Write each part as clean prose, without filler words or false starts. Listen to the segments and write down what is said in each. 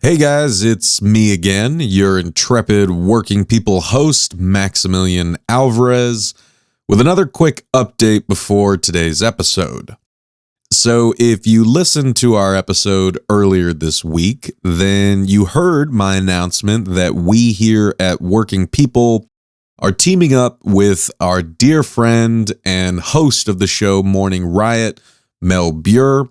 Hey guys, it's me again, your intrepid working people host, Maximilian Alvarez, with another quick update before today's episode. So if you listened to our episode earlier this week, then you heard my announcement that we here at Working People are teaming up with our dear friend and host of the show Morning Riot, Mel Buer,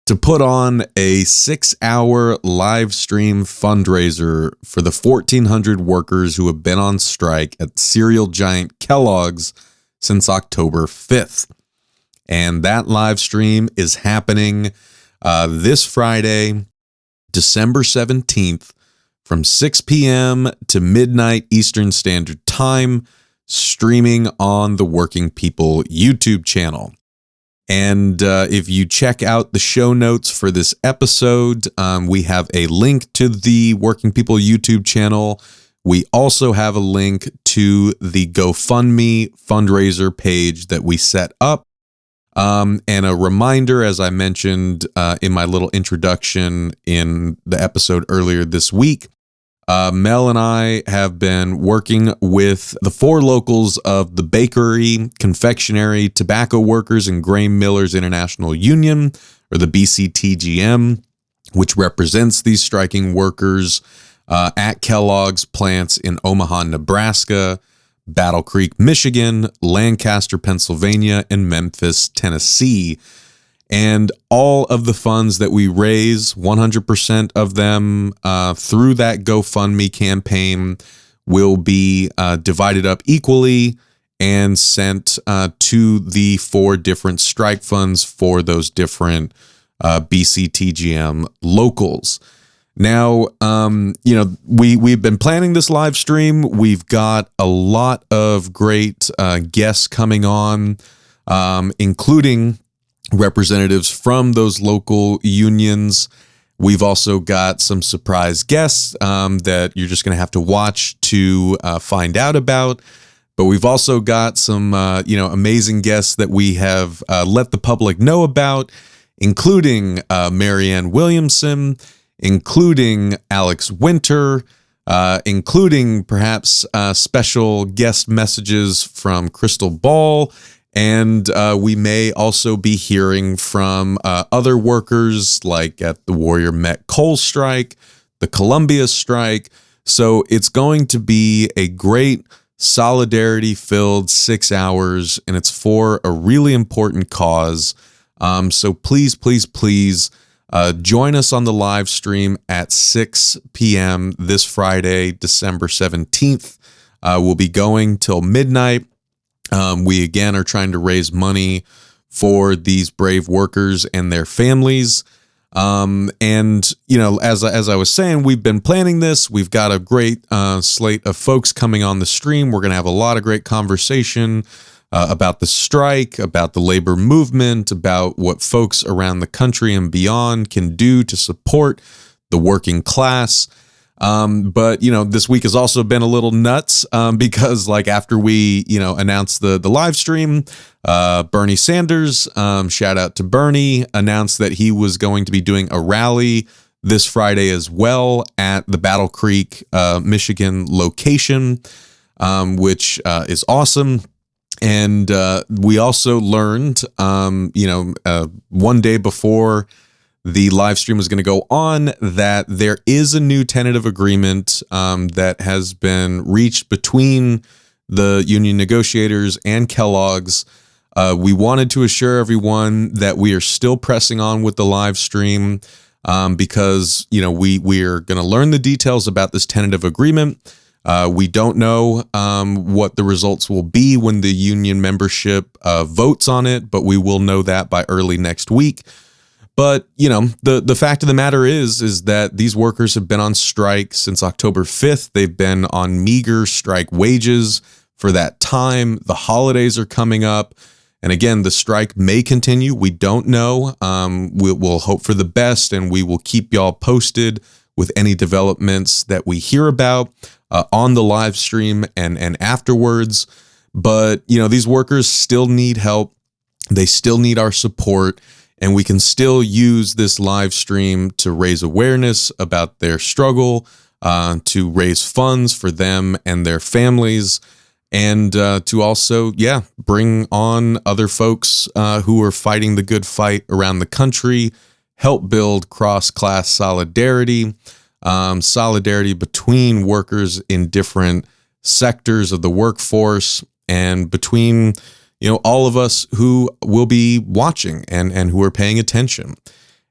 to put on a 6-hour live stream fundraiser for the 1,400 workers who have been on strike at cereal giant Kellogg's since October 5th. And that live stream is happening this Friday, December 17th, from 6 p.m. to midnight Eastern Standard Time, streaming on the Working People YouTube channel. And if you check out the show notes for this episode, we have a link to the Working People YouTube channel. We also have a link to the GoFundMe fundraiser page that we set up. And a reminder, as I mentioned in my little introduction in the episode earlier this week, Mel and I have been working with the 4 locals of the Bakery, Confectionery, Tobacco Workers, and Grain Millers International Union, or the BCTGM, which represents these striking workers at Kellogg's plants in Omaha, Nebraska, Battle Creek, Michigan, Lancaster, Pennsylvania, and Memphis, Tennessee. And all of the funds that we raise, 100% of them through that GoFundMe campaign, will be divided up equally and sent to the 4 different strike funds for those different BCTGM locals. Now, we've been planning this live stream. We've got a lot of great guests coming on, including representatives from those local unions. We've also got some surprise guests that you're just going to have to watch to find out about. But we've also got some, amazing guests that we have let the public know about, including Marianne Williamson, including Alex Winter, including perhaps special guest messages from Crystal Ball. And we may also be hearing from other workers like at the Warrior Met Coal Strike, the Columbia Strike. So it's going to be a great solidarity-filled 6 hours, and it's for a really important cause. So please, please, please join us on the live stream at 6 p.m. this Friday, December 17th. We'll be going till midnight. We again are trying to raise money for these brave workers and their families. And as I was saying, we've been planning this. We've got a great slate of folks coming on the stream. We're going to have a lot of great conversation about the strike, about the labor movement, about what folks around the country and beyond can do to support the working class. But this week has also been a little nuts, because after we, announced the live stream, Bernie Sanders, shout out to Bernie, announced that he was going to be doing a rally this Friday as well at the Battle Creek, Michigan location, which, is awesome. And, we also learned, one day before the live stream was going to go on, that there is a new tentative agreement that has been reached between the union negotiators and Kellogg's. We wanted to assure everyone that we are still pressing on with the live stream because, we are going to learn the details about this tentative agreement. We don't know what the results will be when the union membership votes on it, but we will know that by early next week. But, the fact of the matter is that these workers have been on strike since October 5th. They've been on meager strike wages for that time. The holidays are coming up. And again, the strike may continue. We don't know. We'll hope for the best, and we will keep y'all posted with any developments that we hear about on the live stream and afterwards. But, these workers still need help. They still need our support. and we can still use this live stream to raise awareness about their struggle, to raise funds for them and their families, and to also, bring on other folks who are fighting the good fight around the country, help build cross-class solidarity, solidarity between workers in different sectors of the workforce, and between all of us who will be watching and who are paying attention.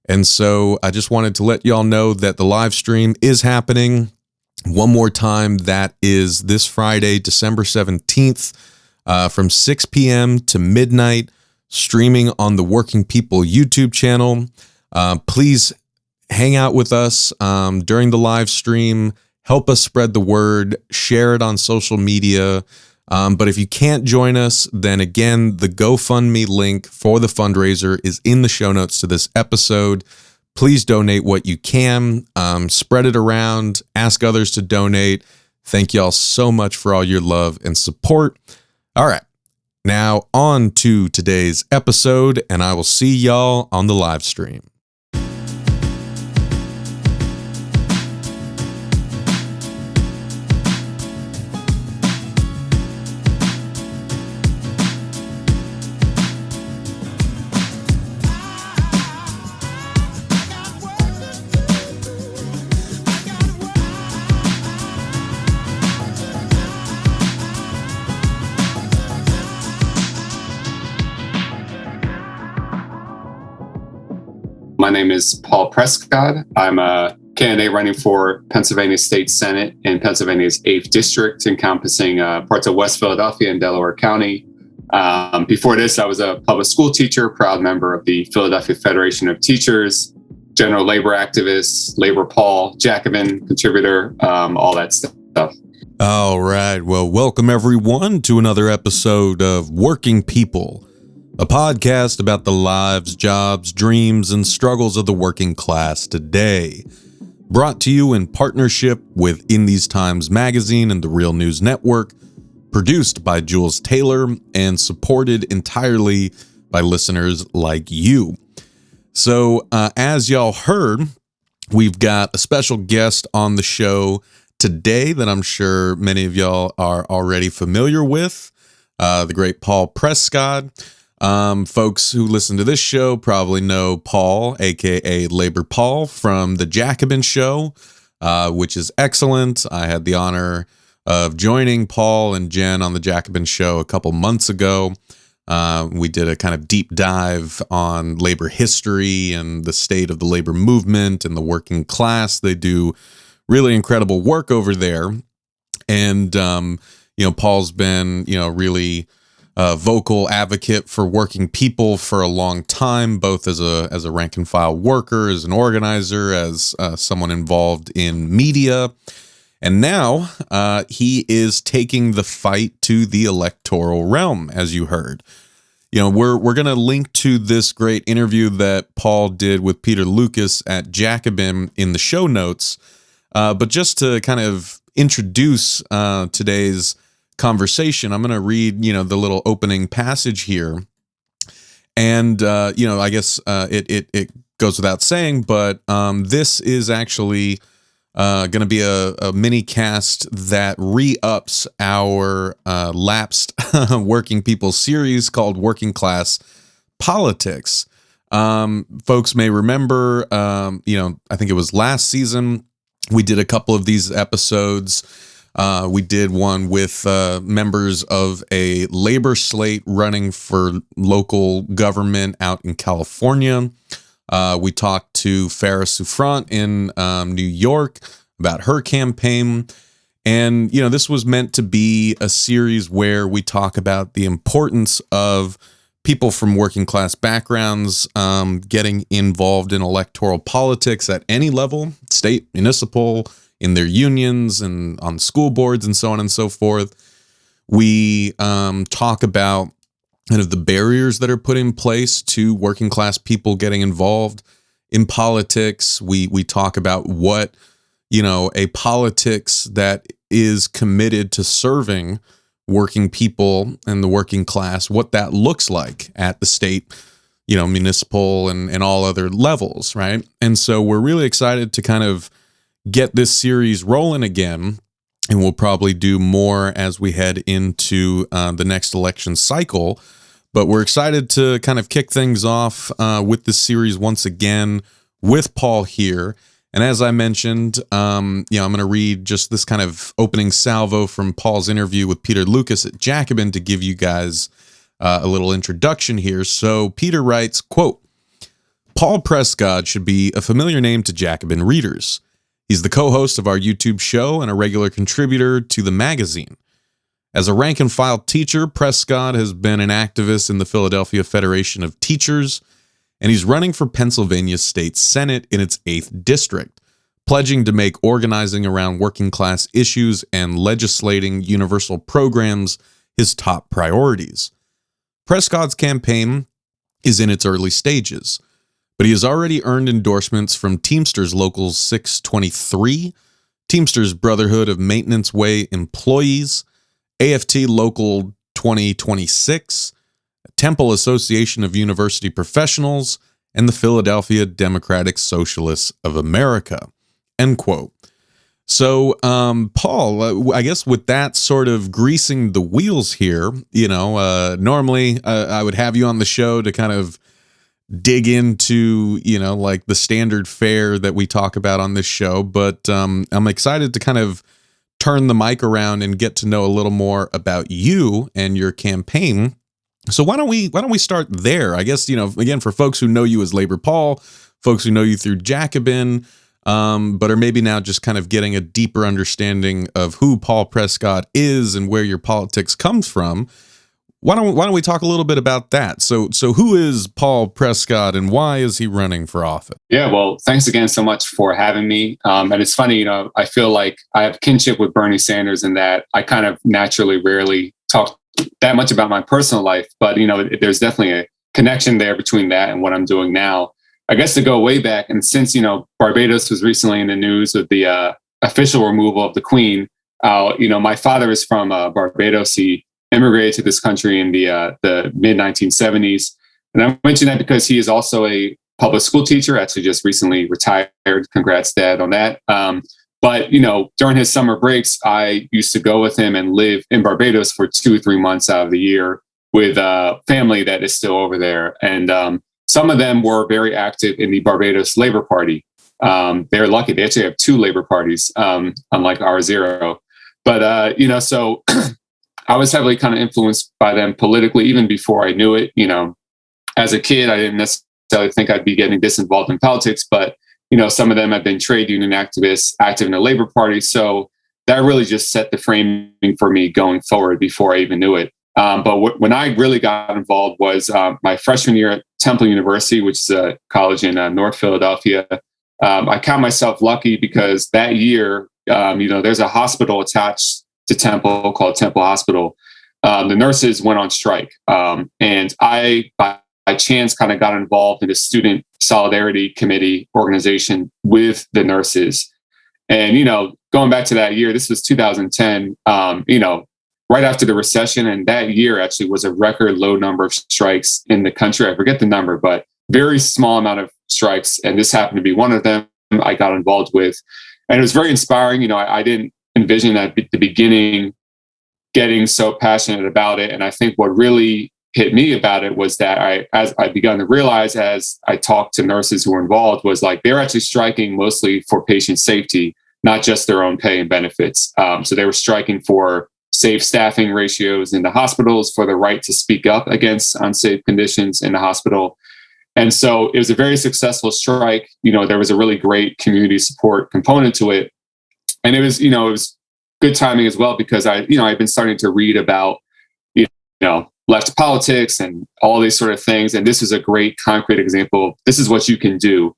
And so I just wanted to let y'all know that the live stream is happening. One more time, that is this Friday, December 17th, from 6 p.m. to midnight, streaming on the Working People YouTube channel. Please hang out with us during the live stream. Help us spread the word. Share it on social media. But if you can't join us, then again, the GoFundMe link for the fundraiser is in the show notes to this episode. Please donate what you can. Spread it around. Ask others to donate. Thank y'all so much for all your love and support. All right, now on to today's episode, and I will see y'all on the live stream. My name is Paul Prescod. I'm a candidate running for Pennsylvania State Senate in Pennsylvania's 8th District, encompassing parts of West Philadelphia and Delaware County. Before this, I was a public school teacher, proud member of the Philadelphia Federation of Teachers, general labor activist, Labor Paul, Jacobin contributor, all that stuff. All right. Well, welcome everyone to another episode of Working People, a podcast about the lives, jobs, dreams, and struggles of the working class today. Brought to you in partnership with In These Times magazine and the Real News Network, produced by Jules Taylor, and supported entirely by listeners like you. So, as y'all heard, we've got a special guest on the show today that I'm sure many of y'all are already familiar with, the great Paul Prescod. Folks who listen to this show probably know Paul, aka Labor Paul, from the Jacobin Show, which is excellent. I had the honor of joining Paul and Jen on the Jacobin Show a couple months ago. We did a kind of deep dive on labor history and the state of the labor movement and the working class. They do really incredible work over there. And, Paul's been, really vocal advocate for working people for a long time, both as a rank and file worker, as an organizer, as someone involved in media. And now he is taking the fight to the electoral realm, as you heard. We're going to link to this great interview that Paul did with Peter Lucas at Jacobin in the show notes. But just to kind of introduce today's conversation, I'm going to read, the little opening passage here. And, I guess it goes without saying, but this is actually going to be a mini cast that re-ups our lapsed Working People series called Working Class Politics. Folks may remember, I think it was last season, we did a couple of these episodes. We did one with members of a labor slate running for local government out in California. We talked to Farah Souffrant in New York about her campaign. And, this was meant to be a series where we talk about the importance of people from working class backgrounds getting involved in electoral politics at any level, state, municipal, in their unions and on school boards and so on and so forth. We talk about kind of the barriers that are put in place to working class people getting involved in politics. We talk about what, a politics that is committed to serving working people and the working class, what that looks like at the state, municipal and all other levels, right? And so we're really excited to kind of get this series rolling again, and we'll probably do more as we head into the next election cycle. But we're excited to kind of kick things off with this series once again with Paul here. And as I mentioned, I'm going to read just this kind of opening salvo from Paul's interview with Peter Lucas at Jacobin to give you guys a little introduction here. So Peter writes, quote, Paul Prescod should be a familiar name to Jacobin readers. He's the co-host of our YouTube show and a regular contributor to the magazine. As a rank-and-file teacher, Prescod has been an activist in the Philadelphia Federation of Teachers, and he's running for Pennsylvania State Senate in its 8th district, pledging to make organizing around working-class issues and legislating universal programs his top priorities. Prescod's campaign is in its early stages, but he has already earned endorsements from Teamsters Local 623, Teamsters Brotherhood of Maintenance Way Employees, AFT Local 2026, Temple Association of University Professionals, and the Philadelphia Democratic Socialists of America, end quote. So, Paul, I guess with that sort of greasing the wheels here, normally I would have you on the show to kind of dig into, like the standard fare that we talk about on this show. But I'm excited to kind of turn the mic around and get to know a little more about you and your campaign. So why don't we start there? I guess, again, for folks who know you as Labor Paul, folks who know you through Jacobin, but are maybe now just kind of getting a deeper understanding of who Paul Prescod is and where your politics comes from. Why don't we talk a little bit about that? So who is Paul Prescod and why is he running for office? Yeah, well, thanks again so much for having me. And it's funny, I feel like I have kinship with Bernie Sanders in that I kind of naturally rarely talk that much about my personal life, but there's definitely a connection there between that and what I'm doing now. I guess to go way back, and since Barbados was recently in the news with the official removal of the Queen, my father is from Barbados. He immigrated to this country in the mid 1970s, and I mention that because he is also a public school teacher. Actually, just recently retired. Congrats, Dad, on that. But during his summer breaks, I used to go with him and live in Barbados for 2 or 3 months out of the year with a family that is still over there, and some of them were very active in the Barbados Labor Party. They're lucky; they actually have 2 labor parties, unlike our 0. But so I was heavily kind of influenced by them politically, even before I knew it. As a kid, I didn't necessarily think I'd be getting this involved in politics, but some of them have been trade union activists, active in the Labor Party. So that really just set the framing for me going forward before I even knew it. But when I really got involved was my freshman year at Temple University, which is a college in North Philadelphia. I count myself lucky because that year, there's a hospital attached to Temple called Temple Hospital. The nurses went on strike. And I, by chance, kind of got involved in the Student Solidarity Committee organization with the nurses. And, going back to that year, this was 2010, right after the recession. And that year actually was a record low number of strikes in the country. I forget the number, but very small amount of strikes. And this happened to be one of them I got involved with. And it was very inspiring. I didn't envision at the beginning getting so passionate about it. And I think what really hit me about it was that as I began to realize as I talked to nurses who were involved was like, they're actually striking mostly for patient safety, not just their own pay and benefits. So they were striking for safe staffing ratios in the hospitals, for the right to speak up against unsafe conditions in the hospital. And so it was a very successful strike. There was a really great community support component to it. And it was good timing as well, because I've been starting to read about, left politics and all these sort of things. And this is a great concrete example. This is what you can do.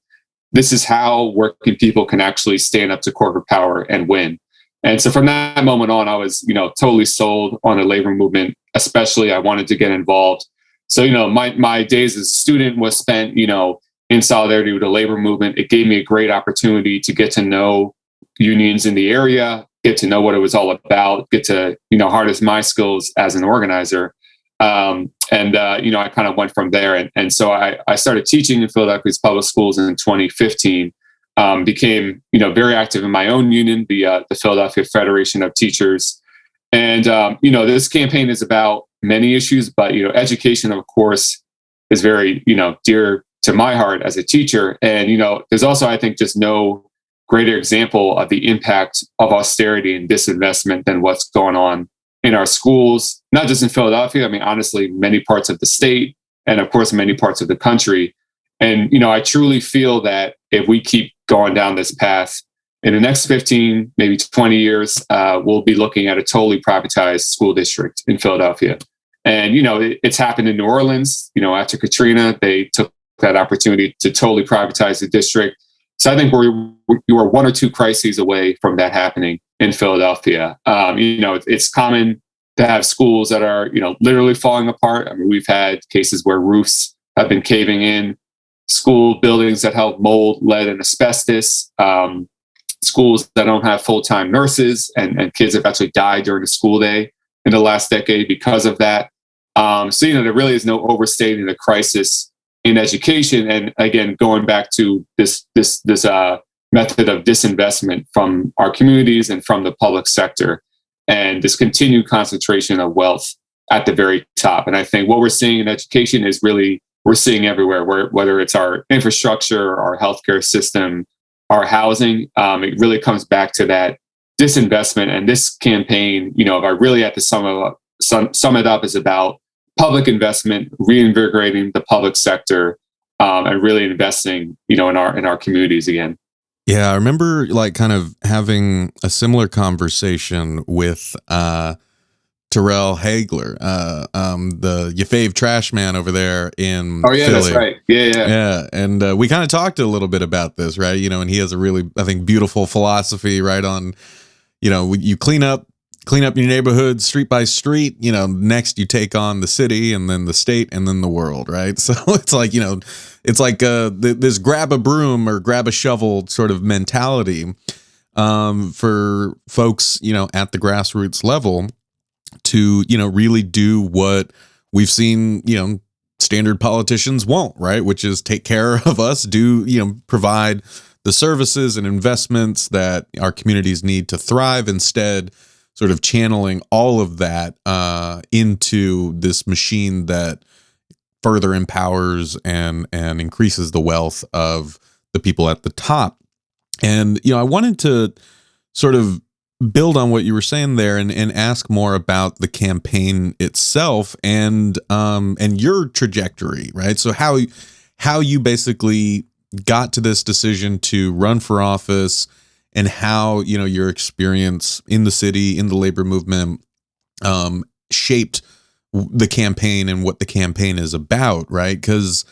This is how working people can actually stand up to corporate power and win. And so from that moment on, I was, totally sold on the labor movement. Especially, I wanted to get involved. So, my days as a student was spent, in solidarity with the labor movement. It gave me a great opportunity to get to know unions in the area, get to know what it was all about, get to, harness my skills as an organizer. I kind of went from there. And so I started teaching in Philadelphia's public schools in 2015, became, very active in my own union, the Philadelphia Federation of Teachers. And, this campaign is about many issues, but, education, of course, is very, dear to my heart as a teacher. And, there's also, I think, just no greater example of the impact of austerity and disinvestment than what's going on in our schools, not just in Philadelphia. I mean, honestly, many parts of the state and, of course, many parts of the country. And, I truly feel that if we keep going down this path, in the next 15, maybe 20 years, we'll be looking at a totally privatized school district in Philadelphia. And, it's happened in New Orleans. After Katrina, they took that opportunity to totally privatize the district. So I think we were one or two crises away from that happening in Philadelphia. It's common to have schools that are, literally falling apart. I mean, we've had cases where roofs have been caving in, school buildings that have mold, lead, and asbestos, schools that don't have full-time nurses, and kids have actually died during the school day in the last decade because of that. So, there really is no overstating the crisis in education. And again, going back to this method of disinvestment from our communities and from the public sector, and this continued concentration of wealth at the very top. And I think what we're seeing in education is really, we're seeing everywhere, whether it's our infrastructure, our healthcare system, our housing, it really comes back to that disinvestment. And this campaign, if I really had to sum it up, is about public investment, reinvigorating the public sector, and really investing, in our communities again. Yeah, I remember kind of having a similar conversation with Terrell Hagler, the your fave trash man over there in Philly. That's right. Yeah. And we kind of talked a little bit about this, right? And he has a really, I think, beautiful philosophy, right? On, you clean up your neighborhood street by street, next you take on the city and then the state and then the world, right? So it's like, this grab a broom or grab a shovel sort of mentality for folks, at the grassroots level to, really do what we've seen, standard politicians won't, right? Which is take care of us, provide the services and investments that our communities need to thrive, instead sort of channeling all of that into this machine that further empowers and increases the wealth of the people at the top. And, I wanted to sort of build on what you were saying there and ask more about the campaign itself and your trajectory, right? So how you basically got to this decision to run for office, and how, your experience in the city, in the labor movement, shaped the campaign and what the campaign is about, right? Because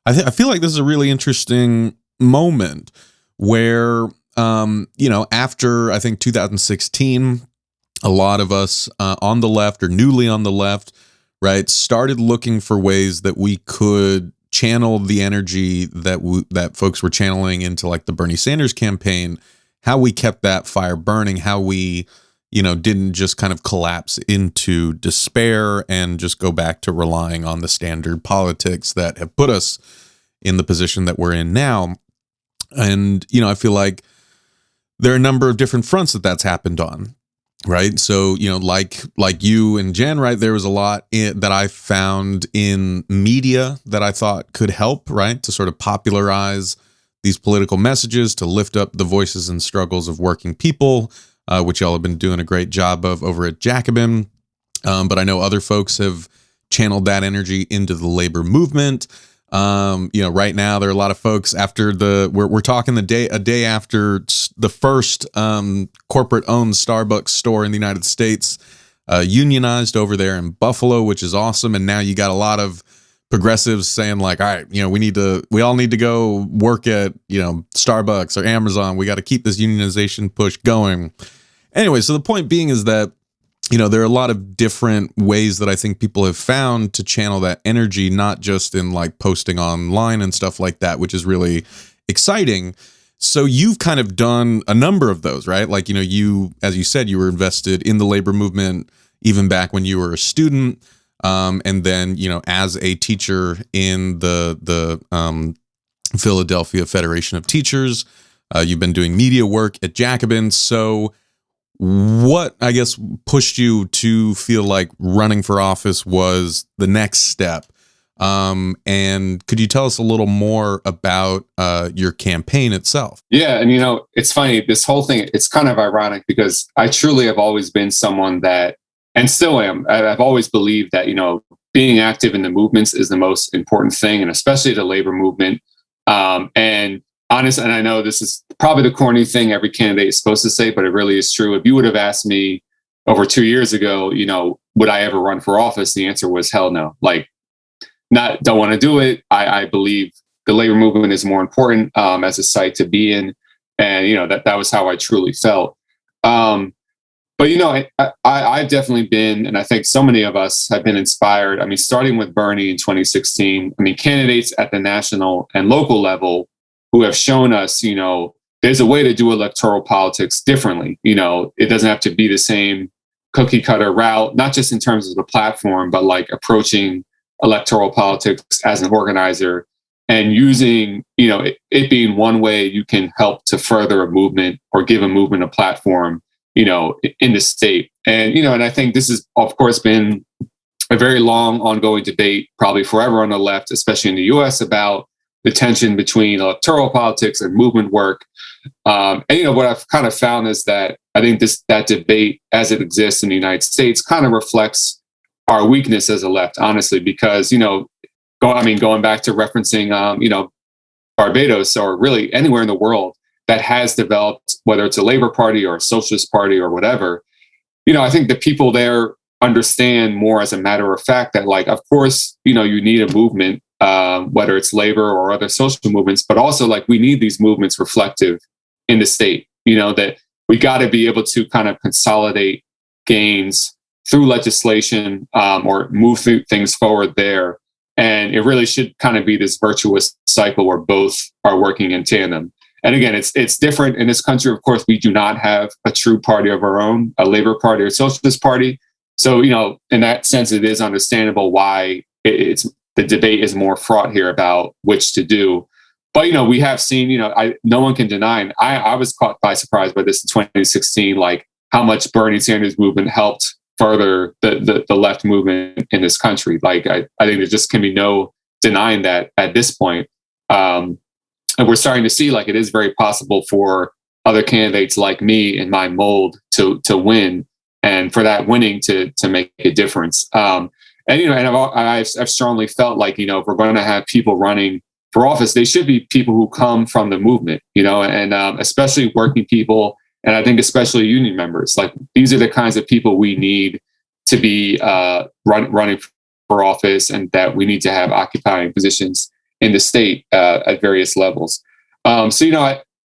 I feel like this is a really interesting moment where, after, I think, 2016, a lot of us on the left or newly on the left, right, started looking for ways that we could channel the energy that folks were channeling into like the Bernie Sanders campaign, how we kept that fire burning, how we, didn't just kind of collapse into despair and just go back to relying on the standard politics that have put us in the position that we're in now. And, I feel like there are a number of different fronts that's happened on, right? So, like you and Jen, right, there was a lot that I found in media that I thought could help, right, to sort of popularize these political messages, to lift up the voices and struggles of working people, which y'all have been doing a great job of over at Jacobin. But I know other folks have channeled that energy into the labor movement. Right now there are a lot of folks after we're talking a day after the first corporate owned Starbucks store in the United States unionized over there in Buffalo, which is awesome. And now you got a lot of progressives saying like, all right, we all need to go work at, Starbucks or Amazon. We got to keep this unionization push going. Anyway, so the point being is that, there are a lot of different ways that I think people have found to channel that energy, not just in like posting online and stuff like that, which is really exciting. So you've kind of done a number of those, right? Like, you, as you said, you were invested in the labor movement even back when you were a student. And then, as a teacher in the Philadelphia Federation of Teachers, you've been doing media work at Jacobin. So what, I guess, pushed you to feel like running for office was the next step? And could you tell us a little more about your campaign itself? Yeah. And, it's funny, this whole thing, it's kind of ironic because I truly have always been someone that, and still am, I've always believed that, being active in the movements is the most important thing, and especially the labor movement. And honestly, and I know this is probably the corny thing every candidate is supposed to say, but it really is true. If you would have asked me over 2 years ago, would I ever run for office? The answer was hell no. Don't want to do it. I believe the labor movement is more important as a site to be in. And, that was how I truly felt. But, I've definitely been, and I think so many of us have been inspired. I mean, starting with Bernie in 2016, candidates at the national and local level who have shown us, there's a way to do electoral politics differently. It doesn't have to be the same cookie cutter route, not just in terms of the platform, but approaching electoral politics as an organizer and using, it being one way you can help to further a movement or give a movement a platform, in the state. And, and I think this has, of course, been a very long ongoing debate, probably forever on the left, especially in the US, about the tension between electoral politics and movement work. And, what I've kind of found is that I think that debate as it exists in the United States kind of reflects our weakness as a left, honestly, because, going back to referencing, Barbados or really anywhere in the world that has developed, whether it's a Labor Party or a Socialist Party or whatever, I think the people there understand more as a matter of fact that, of course, you need a movement, whether it's labor or other social movements, but also we need these movements reflective in the state, that we got to be able to kind of consolidate gains through legislation or move through things forward there. And it really should kind of be this virtuous cycle where both are working in tandem. And again, it's different in this country. Of course, we do not have a true party of our own, a Labor Party or Socialist Party. So, in that sense, it is understandable why the debate is more fraught here about which to do. But, we have seen, no one can deny, and I was caught by surprise by this in 2016, how much Bernie Sanders movement helped further the left movement in this country. I think there just can be no denying that at this point. And we're starting to see it is very possible for other candidates like me in my mold to win, and for that winning to make a difference. And I've strongly felt if we're going to have people running for office, they should be people who come from the movement, and especially working people, and I think especially union members. These are the kinds of people we need to be running for office, and that we need to have occupying positions in the state at various levels. So,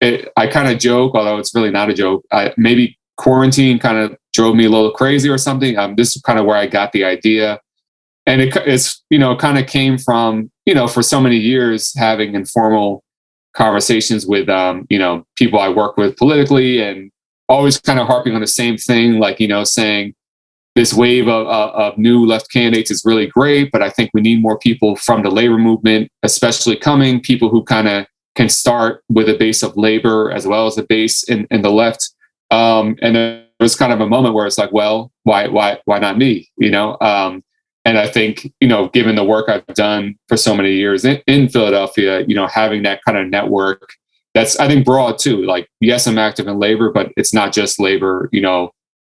I kind of joke, although it's really not a joke. Maybe quarantine kind of drove me a little crazy or something. This is kind of where I got the idea. And it's kind of came from, for so many years, having informal conversations with, people I work with politically, and always kind of harping on the same thing, saying, this wave of new left candidates is really great, but I think we need more people from the labor movement, especially coming, people who kind of can start with a base of labor as well as a base in the left. And there was kind of a moment where it's well, why not me? And I think, given the work I've done for so many years in Philadelphia, having that kind of network that's, I think, broad too. Yes, I'm active in labor, but it's not just labor,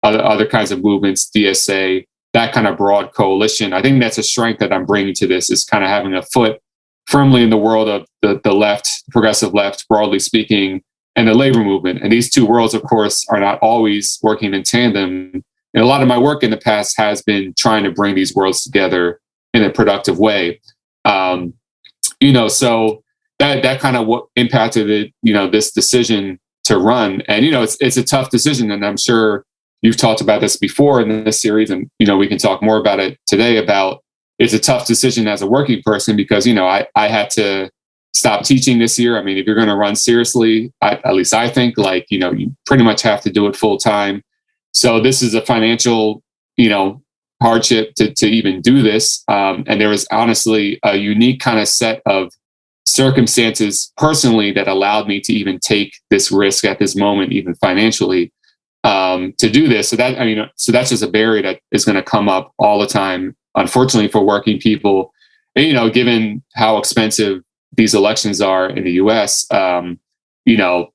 other kinds of movements, DSA, that kind of broad coalition. I think that's a strength that I'm bringing to this, is kind of having a foot firmly in the world of the left, progressive left, broadly speaking, and the labor movement. And these two worlds, of course, are not always working in tandem. And a lot of my work in the past has been trying to bring these worlds together in a productive way. So that kind of what impacted it, this decision to run. And, it's a tough decision. And I'm sure you've talked about this before in this series, and, we can talk more about it today about it's a tough decision as a working person because, I had to stop teaching this year. I mean, if you're going to run seriously, at least I think you pretty much have to do it full time. So this is a financial, hardship to even do this. And there was honestly a unique kind of set of circumstances personally that allowed me to even take this risk at this moment, even financially, to do this. So that's just a barrier that is going to come up all the time, unfortunately, for working people. And, given how expensive these elections are in the US, the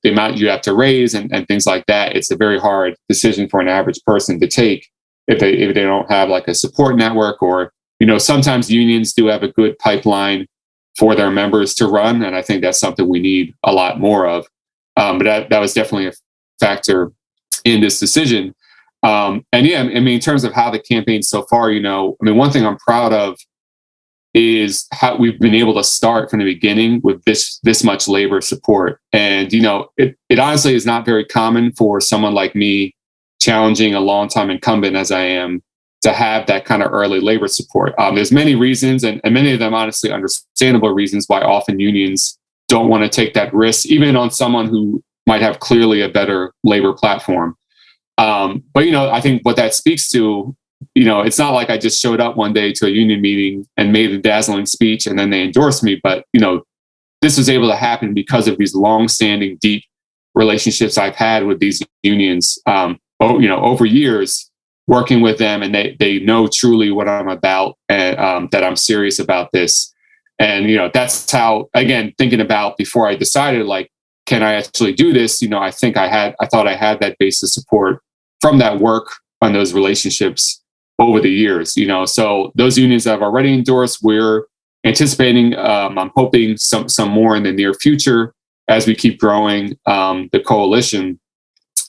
amount you have to raise and things like that, it's a very hard decision for an average person to take if they don't have like a support network, or, sometimes unions do have a good pipeline for their members to run. And I think that's something we need a lot more of. But that was definitely a factor in this decision. In terms of how the campaign so far, one thing I'm proud of is how we've been able to start from the beginning with this much labor support. And, it honestly is not very common for someone like me, challenging a longtime incumbent as I am, to have that kind of early labor support. There's many reasons, and many of them honestly understandable reasons, why often unions don't want to take that risk, even on someone who might have clearly a better labor platform. But I think what that speaks to, it's not like I just showed up one day to a union meeting and made a dazzling speech and then they endorsed me. But, this was able to happen because of these long-standing, deep relationships I've had with these unions, over years, working with them, and they know truly what I'm about, and that I'm serious about this. And, that's how, again, thinking about before I decided, like, can I actually do this? I thought I had that base of support from that work on those relationships over the years, so those unions that I've already endorsed, we're anticipating, I'm hoping some more in the near future as we keep growing the coalition.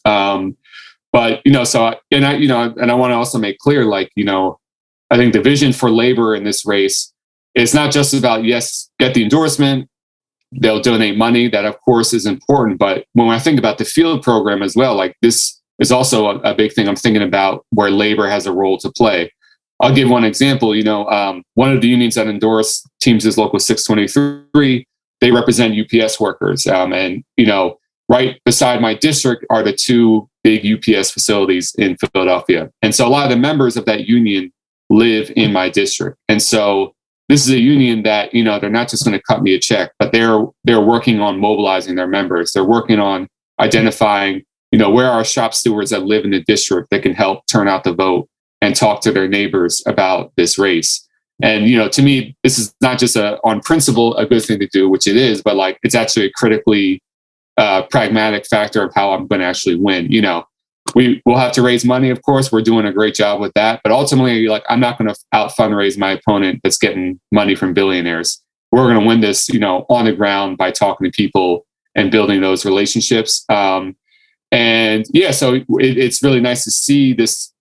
But, I want to also make clear, like, I think the vision for labor in this race is not just about, yes, get the endorsement, they'll donate money. That, of course, is important. But when I think about the field program as well, like, this is also a big thing I'm thinking about, where labor has a role to play. I'll give one example. One of the unions that endorse Teams is Local 623. They represent UPS workers. Right beside my district are the two big UPS facilities in Philadelphia. And so a lot of the members of that union live in my district. And so this is a union that, they're not just going to cut me a check, but they're working on mobilizing their members. They're working on identifying, where are shop stewards that live in the district that can help turn out the vote and talk to their neighbors about this race. And, to me, this is not just on principle, a good thing to do, which it is, but like, it's actually a critically pragmatic factor of how I'm going to actually win. We will have to raise money, of course. We're doing a great job with that. But ultimately, like, I'm not going to out fundraise my opponent that's getting money from billionaires. We're going to win this, on the ground by talking to people and building those relationships. So it's really nice to see this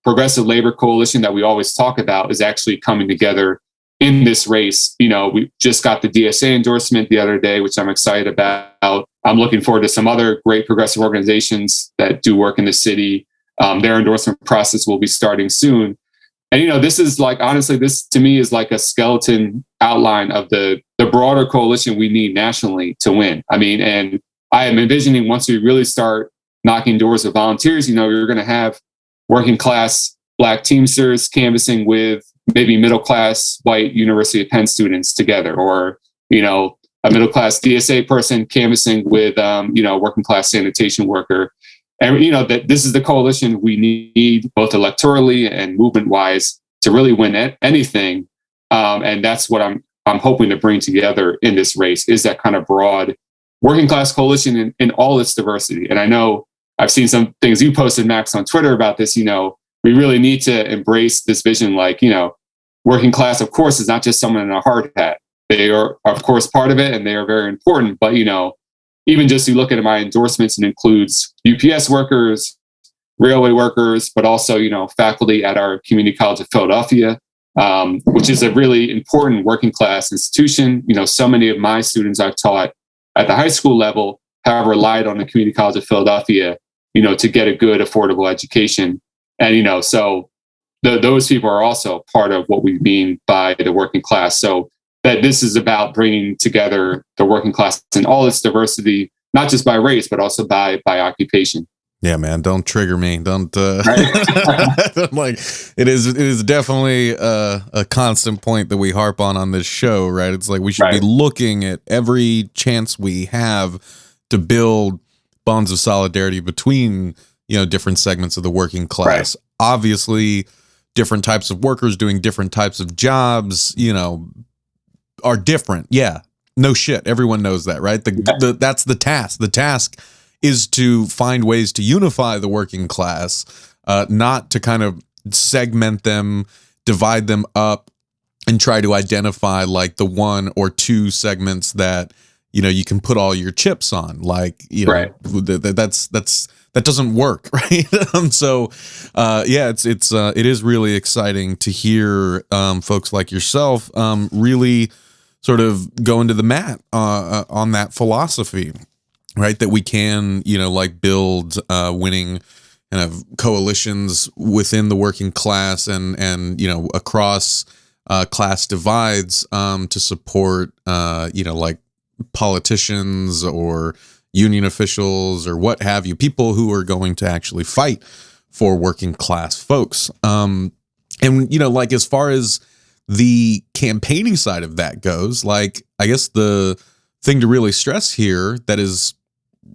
progressive labor coalition that we always talk about is actually coming together in this race. We just got the DSA endorsement the other day, which I'm excited about. I'm looking forward to some other great progressive organizations that do work in the city. Their endorsement process will be starting soon. And, this is like, honestly, this to me is like a skeleton outline of the broader coalition we need nationally to win. And I am envisioning, once we really start knocking doors with volunteers, you're going to have working class Black Teamsters canvassing with maybe middle class white University of Penn students together, or, a middle class DSA person canvassing with, working class sanitation worker. And, that this is the coalition we need, both electorally and movement wise, to really win anything. And that's what I'm hoping to bring together in this race, is that kind of broad working class coalition in all its diversity. And I know I've seen some things you posted, Max, on Twitter about this. We really need to embrace this vision. Like, working class, of course, is not just someone in a hard hat. They are, of course, part of it, and they are very important. But, even just you look at my endorsements, it includes UPS workers, railway workers, but also, faculty at our Community College of Philadelphia, which is a really important working class institution. So many of my students I've taught at the high school level have relied on the Community College of Philadelphia, to get a good, affordable education. And, so those people are also part of what we mean by the working class. So that this is about bringing together the working class in all its diversity, not just by race, but also by occupation. Yeah, man, don't trigger me. Don't Right. like it is definitely a constant point that we harp on this show, right? It's like we should be Right. looking at every chance we have to build bonds of solidarity between, different segments of the working class. Right. Obviously, different types of workers doing different types of jobs, are different. Yeah. No shit. Everyone knows that, right? That's the task. The task is to find ways to unify the working class, not to kind of segment them, divide them up, and try to identify like the one or two segments that you can put all your chips on. Like Right. that doesn't work, right? So it is really exciting to hear folks like yourself really sort of go into the mat on that philosophy. Right, that we can, build winning kind of coalitions within the working class and across class divides to support, like politicians or union officials or what have you, people who are going to actually fight for working class folks. And like as far as the campaigning side of that goes, like I guess the thing to really stress here that is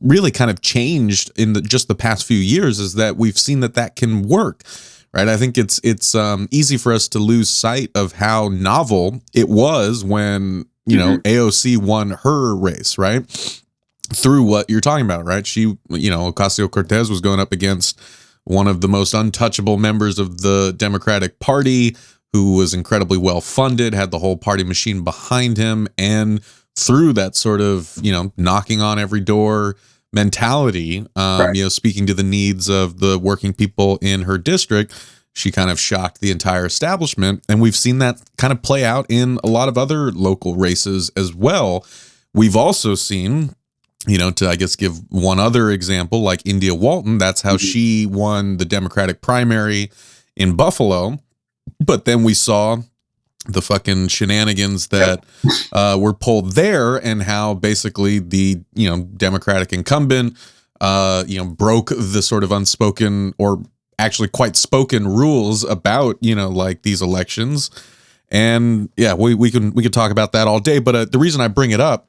really kind of changed in just the past few years is that we've seen that can work, right? I think it's easy for us to lose sight of how novel it was when, AOC won her race, right? Through what you're talking about, right? She, Ocasio-Cortez was going up against one of the most untouchable members of the Democratic Party who was incredibly well funded, had the whole party machine behind him, and through that sort of, knocking on every door mentality, Right. speaking to the needs of the working people in her district, she kind of shocked the entire establishment. And we've seen that kind of play out in a lot of other local races as well. We've also seen, to, I guess, give one other example, like India Walton, that's how she won the Democratic primary in Buffalo. But then we saw the fucking shenanigans that were pulled there, and how basically the Democratic incumbent broke the sort of unspoken or actually quite spoken rules about like these elections. And yeah, we could talk about that all day, but the reason I bring it up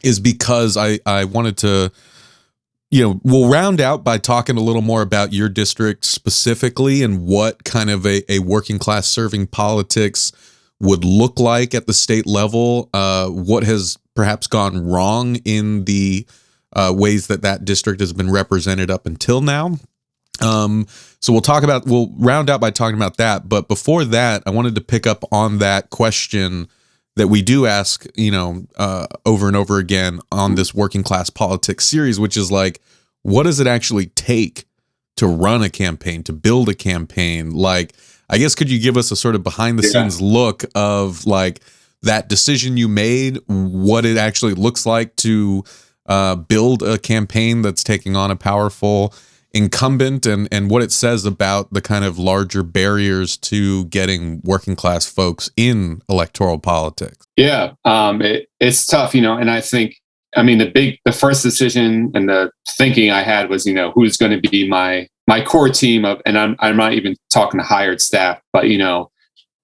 is because I wanted to we'll round out by talking a little more about your district specifically and what kind of a working class serving politics would look like at the state level, what has perhaps gone wrong in the ways that district has been represented up until now. So we'll round out by talking about that. But before that, I wanted to pick up on that question that we do ask, over and over again on this Working Class Politics series, which is like, what does it actually take to run a campaign, to build a campaign? Like, I guess, could you give us a sort of behind the scenes look of like that decision you made, what it actually looks like to build a campaign that's taking on a powerful incumbent, and what it says about the kind of larger barriers to getting working class folks in electoral politics? Yeah. It's tough, and I think, the first decision and the thinking I had was, who's going to be my core team of, and I'm not even talking to hired staff, but,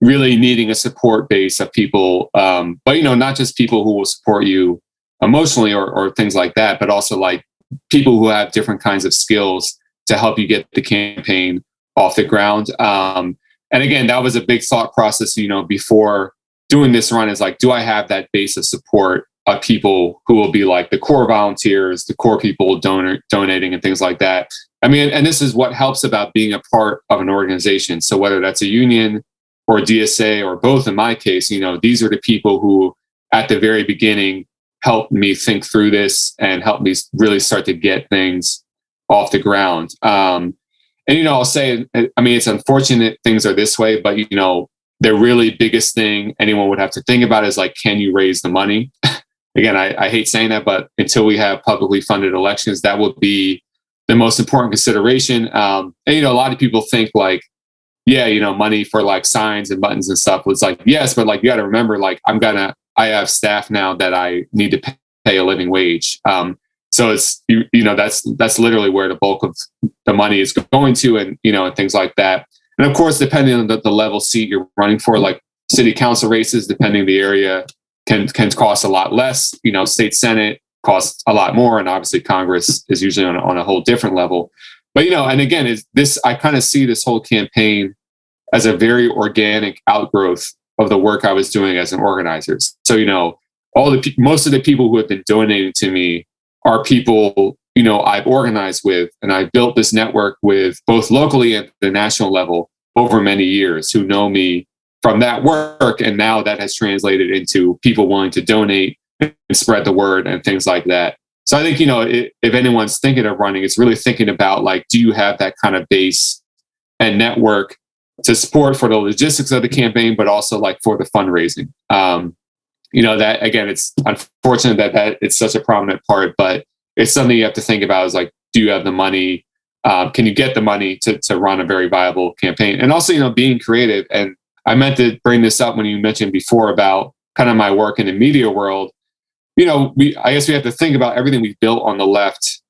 really needing a support base of people, but, not just people who will support you emotionally or things like that, but also like people who have different kinds of skills to help you get the campaign off the ground. And again, that was a big thought process, before doing this run, is like, do I have that base of support of people who will be like the core volunteers, the core people donating and things like that. And this is what helps about being a part of an organization. So whether that's a union or a DSA or both, in my case, these are the people who at the very beginning helped me think through this and helped me really start to get things off the ground. I'll say, it's unfortunate things are this way, but the really biggest thing anyone would have to think about is like, can you raise the money? Again, I hate saying that, but until we have publicly funded elections, that would be the most important consideration. A lot of people think like, money for like signs and buttons and stuff was like, yes, but like, you got to remember, like, I have staff now that I need to pay a living wage. So So it's, that's literally where the bulk of the money is going to, and, and things like that. And of course, depending on the level seat you're running for, like city council races, depending on the area, can cost a lot less. State Senate costs a lot more. And obviously Congress is usually on a whole different level. But, and again, I kind of see this whole campaign as a very organic outgrowth of the work I was doing as an organizer. So, most of the people who have been donating to me are people, I've organized with, and I've built this network with both locally and at the national level over many years, who know me from that work. And now that has translated into people willing to donate and spread the word and things like that. So I think, if anyone's thinking of running, it's really thinking about, like, do you have that kind of base and network to support for the logistics of the campaign, but also like for the fundraising. That, again, it's unfortunate that it's such a prominent part, but it's something you have to think about, is like, do you have the money? Can you get the money to run a very viable campaign? And also, being creative. And I meant to bring this up when you mentioned before about kind of my work in the media world. I guess we have to think about everything we've built on the left,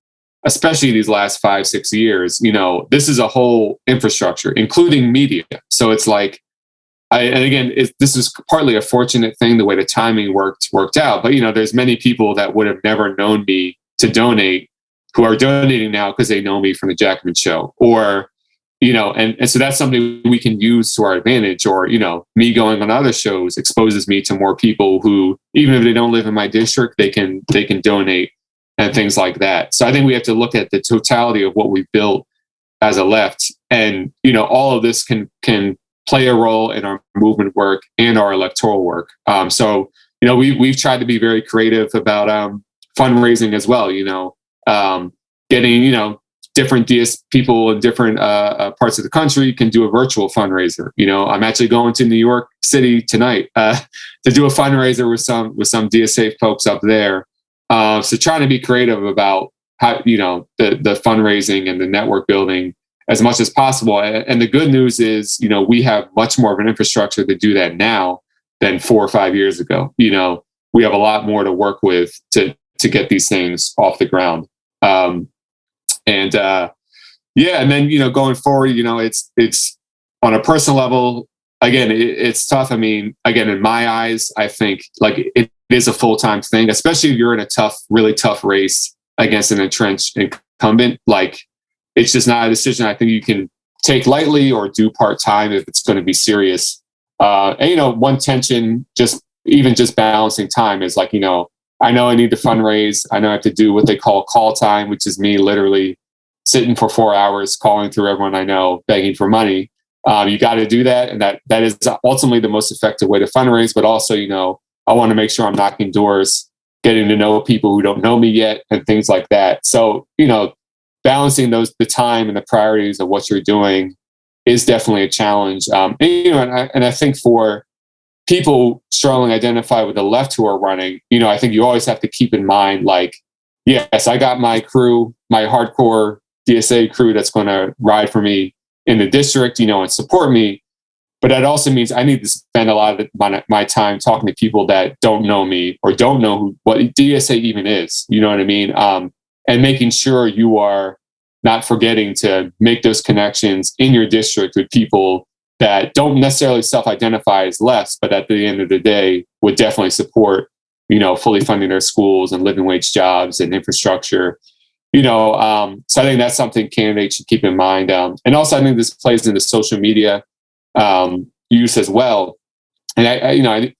especially these last 5-6 years. This is a whole infrastructure, including media. So it's like, this is partly a fortunate thing, the way the timing worked out. But, there's many people that would have never known me to donate, who are donating now because they know me from the Jacobin Show, or, and so that's something we can use to our advantage. Or, me going on other shows exposes me to more people who, even if they don't live in my district, they can donate and things like that. So I think we have to look at the totality of what we've built as a left, and, all of this can play a role in our movement work and our electoral work. So, we've tried to be very creative about fundraising as well, getting, different people in different parts of the country can do a virtual fundraiser. I'm actually going to New York City tonight to do a fundraiser with some DSA folks up there. So trying to be creative about how, the fundraising and the network building as much as possible. And the good news is, we have much more of an infrastructure to do that now than 4 or 5 years ago. We have a lot more to work with to get these things off the ground. And then, going forward, it's on a personal level, again, it's tough. I mean, again, in my eyes, I think like it is a full-time thing, especially if you're in a really tough race against an entrenched incumbent. Like, it's just not a decision I think you can take lightly or do part-time if it's going to be serious. And, one tension, just balancing time is like, I know I need to fundraise. I know I have to do what they call call time, which is me literally sitting for 4 hours, calling through everyone I know, begging for money. You got to do that. And that is ultimately the most effective way to fundraise. But also, I want to make sure I'm knocking doors, getting to know people who don't know me yet and things like that. So, balancing the time and the priorities of what you're doing is definitely a challenge. And I think for people struggling to identify with the left who are running, I think you always have to keep in mind, like, yes, I got my crew, my hardcore DSA crew that's going to ride for me in the district, and support me. But that also means I need to spend a lot of my time talking to people that don't know me or don't know what DSA even is. You know what I mean? And making sure you are not forgetting to make those connections in your district with people that don't necessarily self-identify as left, but at the end of the day would definitely support, fully funding their schools and living wage jobs and infrastructure. So I think that's something candidates should keep in mind. And also, I think this plays into social media use as well. And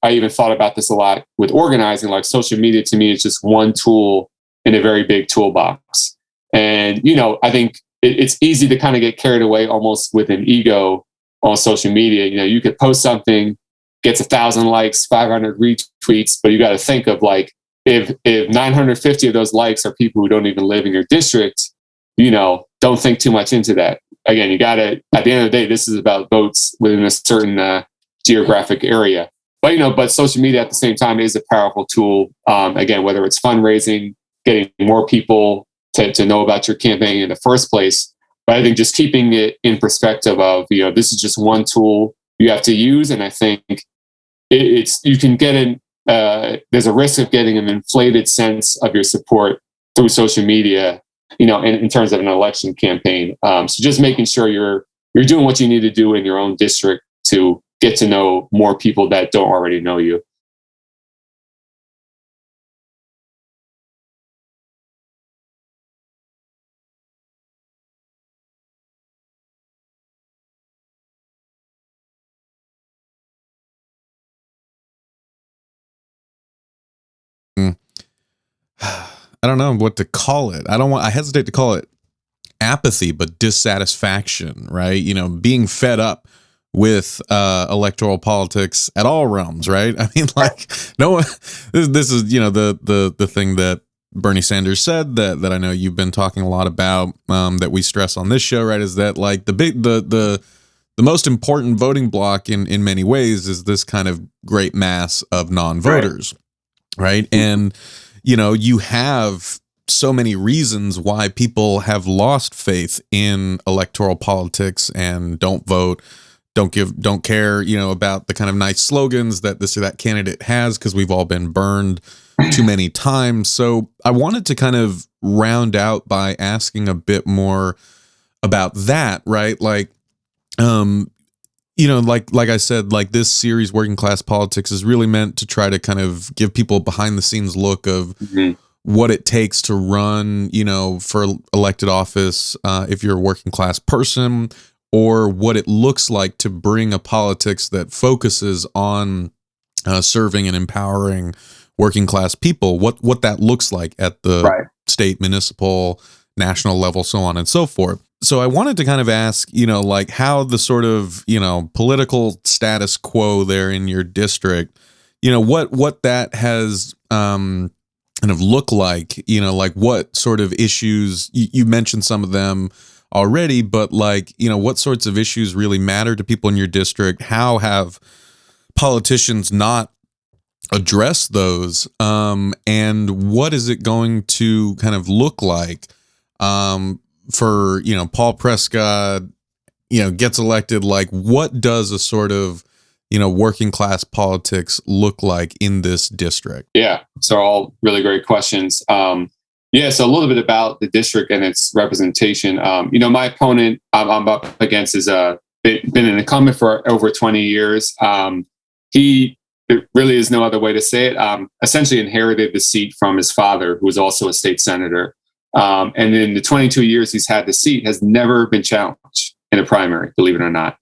I even thought about this a lot with organizing. Like, social media to me is just one tool in a very big toolbox. And I think it's easy to kind of get carried away almost with an ego on social media. You could post something, gets 1,000 likes, 500 retweets, but you got to think of, like, if 950 of those likes are people who don't even live in your district, don't think too much into that. Again, you got to, at the end of the day, this is about votes within a certain geographic area. But social media at the same time is a powerful tool. Again, whether it's fundraising, getting more people to know about your campaign in the first place. But I think just keeping it in perspective of, this is just one tool you have to use. And I think you can get there's a risk of getting an inflated sense of your support through social media, in terms of an election campaign. So just making sure you're doing what you need to do in your own district to get to know more people that don't already know you. I don't know what to call it. I hesitate to call it apathy, but dissatisfaction, right? Being fed up with electoral politics at all realms, right? I mean, like, no one, this is, the thing that Bernie Sanders said that I know you've been talking a lot about, that we stress on this show, right? Is that like the most important voting block in many ways is this kind of great mass of non-voters, right? And you have so many reasons why people have lost faith in electoral politics and don't vote, don't care, about the kind of nice slogans that this or that candidate has, because we've all been burned too many times. So I wanted to kind of round out by asking a bit more about that, right? Like, like I said, like this series, Working Class Politics, is really meant to try to kind of give people a behind the scenes look of what it takes to run, for elected office, if you're a working class person, or what it looks like to bring a politics that focuses on serving and empowering working class people, what that looks like at the state, municipal, national level, so on and so forth. So I wanted to kind of ask, like how the sort of, political status quo there in your district, what that has kind of look like, like what sort of issues, you mentioned some of them already, but like, what sorts of issues really matter to people in your district? How have politicians not addressed those? And what is it going to kind of look like for, Paul Prescod, gets elected? Like, what does a sort of, working class politics look like in this district? Yeah. So all really great questions. So a little bit about the district and its representation. My opponent I'm up against is been an incumbent for over 20 years. There really is no other way to say it. Essentially inherited the seat from his father, who was also a state senator. And in the 22 years he's had the seat, has never been challenged in a primary, believe it or not.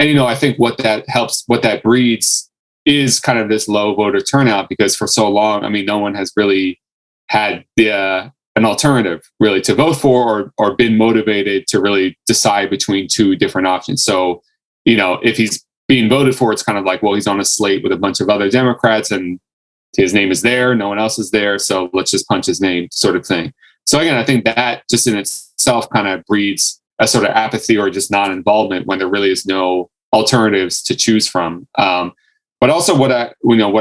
And I think what that breeds is kind of this low voter turnout, because for so long, no one has really had an alternative really to vote for, or been motivated to really decide between two different options. So, if he's being voted for, it's kind of like, well, he's on a slate with a bunch of other Democrats and his name is there, no one else is there, so let's just punch his name, sort of thing. So again, I think that just in itself kind of breeds a sort of apathy or just non-involvement when there really is no alternatives to choose from. But also what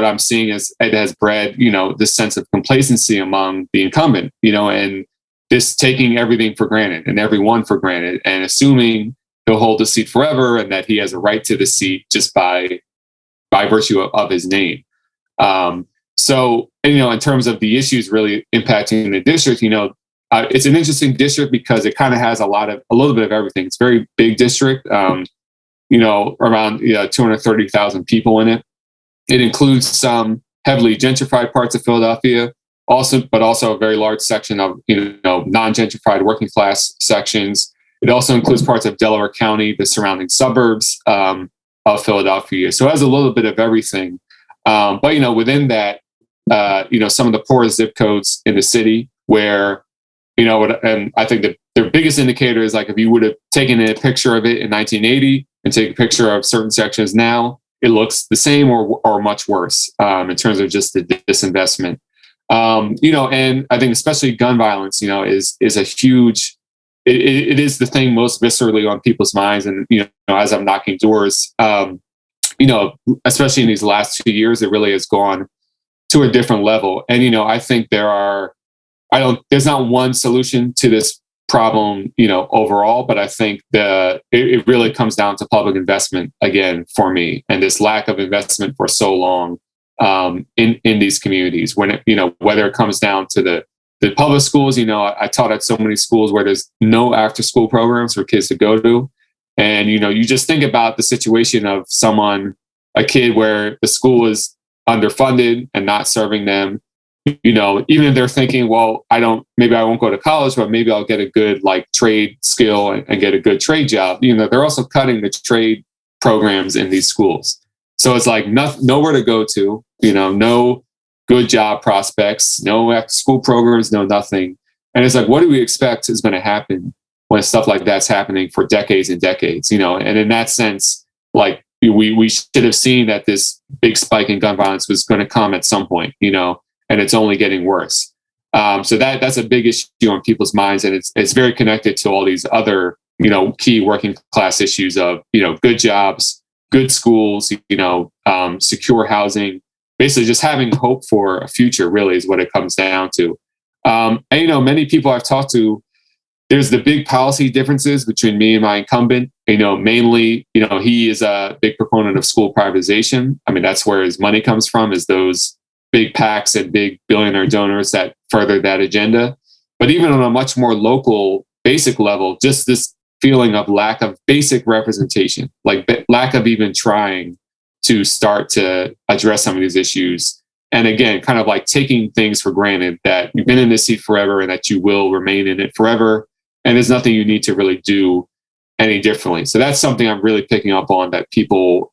I'm seeing is it has bred, this sense of complacency among the incumbent, and this taking everything for granted and everyone for granted, and assuming he'll hold the seat forever and that he has a right to the seat just by virtue of his name. So, in terms of the issues really impacting the district, it's an interesting district because it kind of has a little bit of everything. It's a very big district, around 230,000 people in it. It includes some heavily gentrified parts of Philadelphia, but also a very large section of non-gentrified working class sections. It also includes parts of Delaware County, the surrounding suburbs of Philadelphia. So it has a little bit of everything. But within that, some of the poorest zip codes in the city, where and I think their biggest indicator is like if you would have taken a picture of it in 1980 and take a picture of certain sections now, it looks the same or much worse in terms of just the disinvestment. And I think especially gun violence, is a huge. It is the thing most viscerally on people's minds, and as I'm knocking doors, especially in these last 2 years, it really has gone to a different level. And I think there's not one solution to this problem, overall, but I think it really comes down to public investment again for me, and this lack of investment for so long in these communities. When whether it comes down to the the public schools, I taught at so many schools where there's no after school programs for kids to go to. And, you just think about the situation of a kid where the school is underfunded and not serving them, even if they're thinking, well, maybe I won't go to college, but maybe I'll get a good trade skill and get a good trade job. They're also cutting the trade programs in these schools. So it's nowhere to go to, no good job prospects, no after school programs, no nothing. And it's what do we expect is going to happen when stuff like that's happening for decades and decades, and in that sense, we should have seen that this big spike in gun violence was going to come at some point, and it's only getting worse. So that's a big issue on people's minds. And it's very connected to all these other, key working class issues of, good jobs, good schools, secure housing, basically just having hope for a future really is what it comes down to. And, many people I've talked to, there's the big policy differences between me and my incumbent. Mainly, he is a big proponent of school privatization. I mean, that's where his money comes from, is those big PACs and big billionaire donors that further that agenda. But even on a much more local, basic level, just this feeling of lack of basic representation, lack of even trying to start to address some of these issues. And again, kind of taking things for granted that you've been in this seat forever and that you will remain in it forever. And there's nothing you need to really do any differently. So that's something I'm really picking up on that people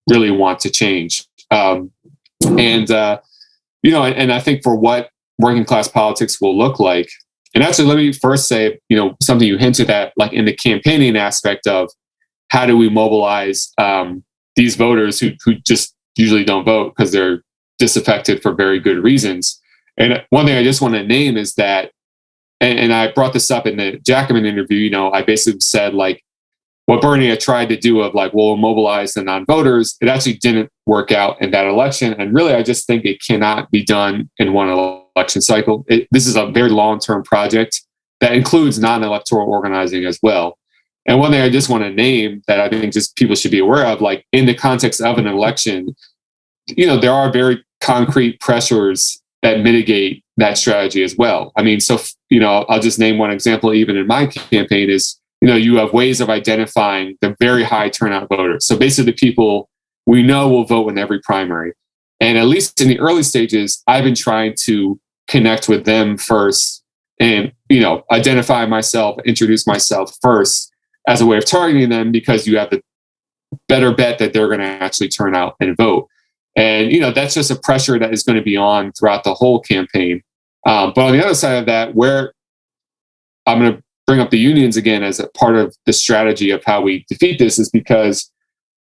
really want to change. And I think for what working class politics will look like, and actually let me first say, something you hinted at, in the campaigning aspect of how do we mobilize these voters who just usually don't vote because they're disaffected for very good reasons. And one thing I just want to name is that, and I brought this up in the Jacobin interview, I basically said what Bernie had tried to do of we'll mobilize the non-voters, it actually didn't work out in that election. And really, I just think it cannot be done in one election cycle. This is a very long-term project that includes non-electoral organizing as well. And one thing I just want to name that I think just people should be aware of, in the context of an election, there are very concrete pressures that mitigate that strategy as well. I mean, so, I'll just name one example, even in my campaign is, you have ways of identifying the very high turnout voters. So basically the people we know will vote in every primary. And at least in the early stages, I've been trying to connect with them first and, identify myself, introduce myself first as a way of targeting them, because you have the better bet that they're going to actually turn out and vote. And, that's just a pressure that is going to be on throughout the whole campaign. But on the other side of that, where I'm going to bring up the unions again as a part of the strategy of how we defeat this is because,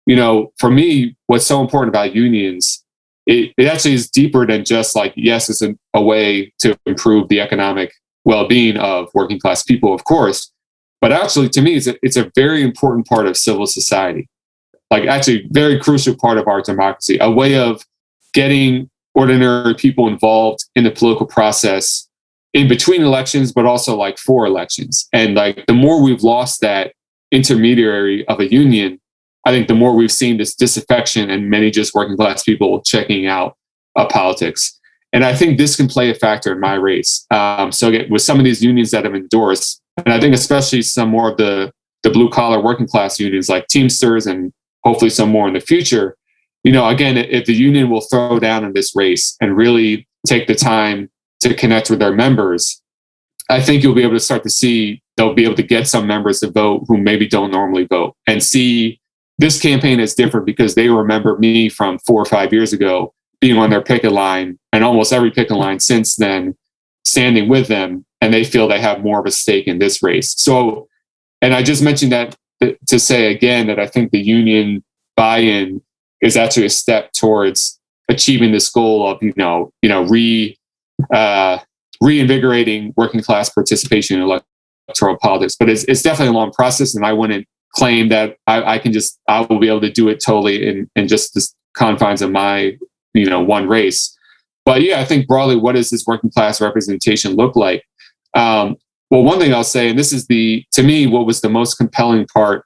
for me, what's so important about unions, it actually is deeper than just yes, it's a way to improve the economic well-being of working class people, of course. But actually, to me, it's a very important part of civil society. Actually, very crucial part of our democracy, a way of getting ordinary people involved in the political process in between elections, but also for elections. And the more we've lost that intermediary of a union, I think the more we've seen this disaffection and many just working class people checking out politics. And I think this can play a factor in my race. So again, with some of these unions that have endorsed, and I think especially some more of the blue collar working class unions like Teamsters and hopefully some more in the future, again, if the union will throw down in this race and really take the time to connect with their members, I think you'll be able to start to see they'll be able to get some members to vote who maybe don't normally vote, and see this campaign is different because they remember me from 4 or 5 years ago being on their picket line, and almost every picket line since then standing with them, and they feel they have more of a stake in this race. So, and I just mentioned that to say again that I think the union buy-in is actually a step towards achieving this goal of reinvigorating working class participation in electoral politics. But it's definitely a long process, and I wouldn't claim that I will be able to do it totally in just the confines of my one race. But yeah, I think broadly, what does this working class representation look like? Well, one thing I'll say, and this is to me, what was the most compelling part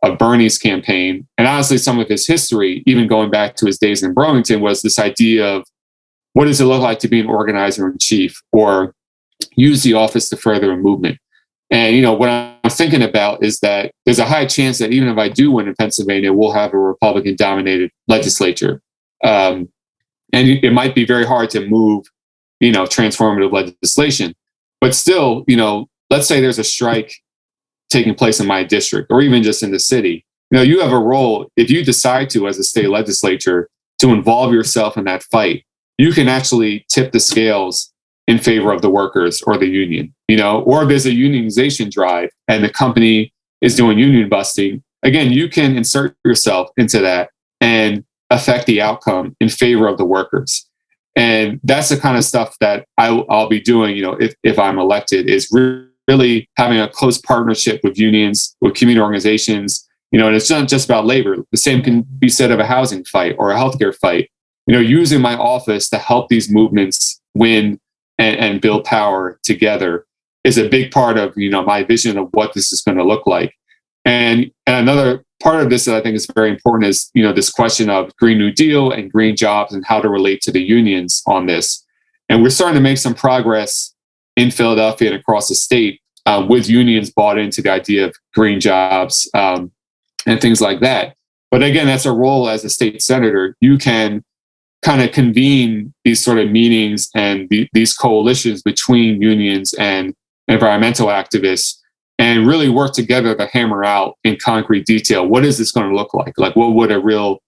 of Bernie's campaign, and honestly, some of his history, even going back to his days in Burlington, was this idea of what does it look like to be an organizer in chief or use the office to further a movement? And, what I'm thinking about is that there's a high chance that even if I do win in Pennsylvania, we'll have a Republican-dominated legislature. And it might be very hard to move, transformative legislation. But still, let's say there's a strike taking place in my district or even just in the city. You have a role, if you decide to, as a state legislature, to involve yourself in that fight, you can actually tip the scales in favor of the workers or the union, or if there's a unionization drive and the company is doing union busting, again, you can insert yourself into that and affect the outcome in favor of the workers. And that's the kind of stuff that I'll be doing, if I'm elected, is really having a close partnership with unions, with community organizations, and it's not just about labor. The same can be said of a housing fight or a healthcare fight, using my office to help these movements win and build power together is a big part of, my vision of what this is going to look like. And another part of this that I think is very important is, this question of Green New Deal and green jobs and how to relate to the unions on this. And we're starting to make some progress in Philadelphia and across the state with unions bought into the idea of green jobs and things like that. But again, that's a role as a state senator. You can kind of convene these sort of meetings and these coalitions between unions and environmental activists and really work together to hammer out in concrete detail, what is this going to look like? Like, what would a real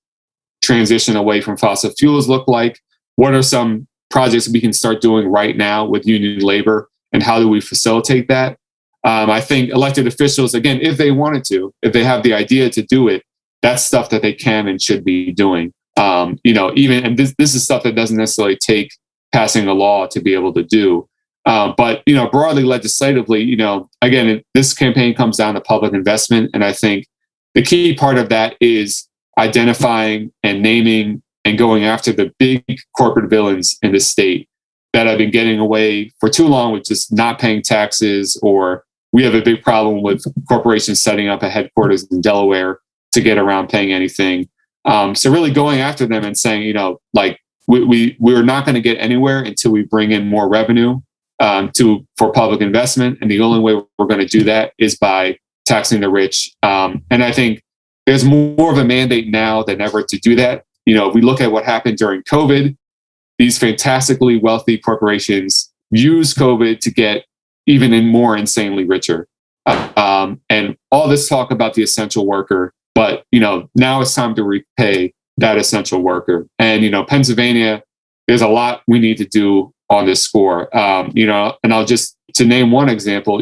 transition away from fossil fuels look like? What are some projects we can start doing right now with union labor? And how do we facilitate that? I think elected officials, again, if they wanted to, if they have the idea to do it, that's stuff that they can and should be doing. This is stuff that doesn't necessarily take passing a law to be able to do. But broadly legislatively, again, this campaign comes down to public investment. And I think the key part of that is identifying and naming and going after the big corporate villains in the state that have been getting away for too long with just not paying taxes, or we have a big problem with corporations setting up a headquarters in Delaware to get around paying anything. So really going after them and saying, we're not going to get anywhere until we bring in more revenue for public investment. And the only way we're going to do that is by taxing the rich. And I think there's more of a mandate now than ever to do that. If we look at what happened during COVID, these fantastically wealthy corporations use COVID to get even more insanely richer. And all this talk about the essential worker, but now it's time to repay that essential worker. And Pennsylvania, there's a lot we need to do on this score. And I'll just to name one example.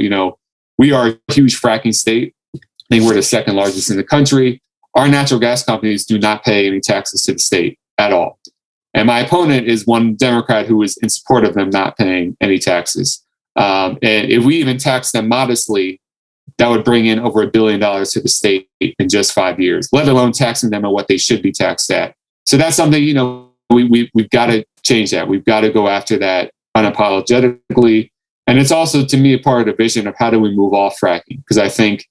We are a huge fracking state. I think we're the second largest in the country. Our natural gas companies do not pay any taxes to the state at all. And my opponent is one Democrat who is in support of them not paying any taxes. And if we even tax them modestly, that would bring in over $1 billion to the state in just 5 years, let alone taxing them at what they should be taxed at. So that's something, we've got to change that. We've got to go after that unapologetically. And it's also, to me, a part of the vision of how do we move off fracking? Because I think,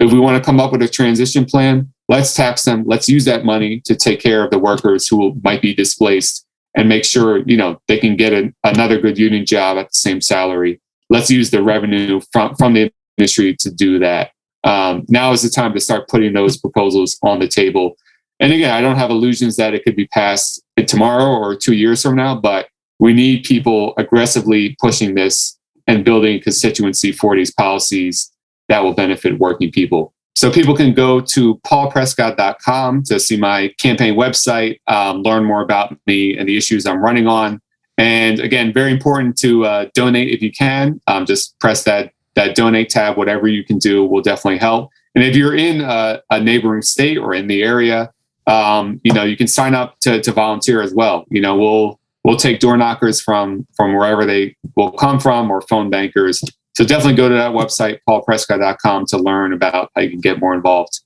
if we want to come up with a transition plan, let's tax them. Let's use that money to take care of the workers who might be displaced and make sure, they can get another good union job at the same salary. Let's use the revenue from the industry to do that. Now is the time to start putting those proposals on the table. And again, I don't have illusions that it could be passed tomorrow or 2 years from now, but we need people aggressively pushing this and building a constituency for these policies that will benefit working people. So people can go to paulprescod.com to see my campaign website, learn more about me and the issues I'm running on. And again, very important to donate if you can. Just press that donate tab. Whatever you can do will definitely help. And if you're in a neighboring state or in the area, you can sign up to volunteer as well. We'll take door knockers from wherever they will come from, or phone bankers. So definitely go to that website, paulprescod.com, to learn about how you can get more involved.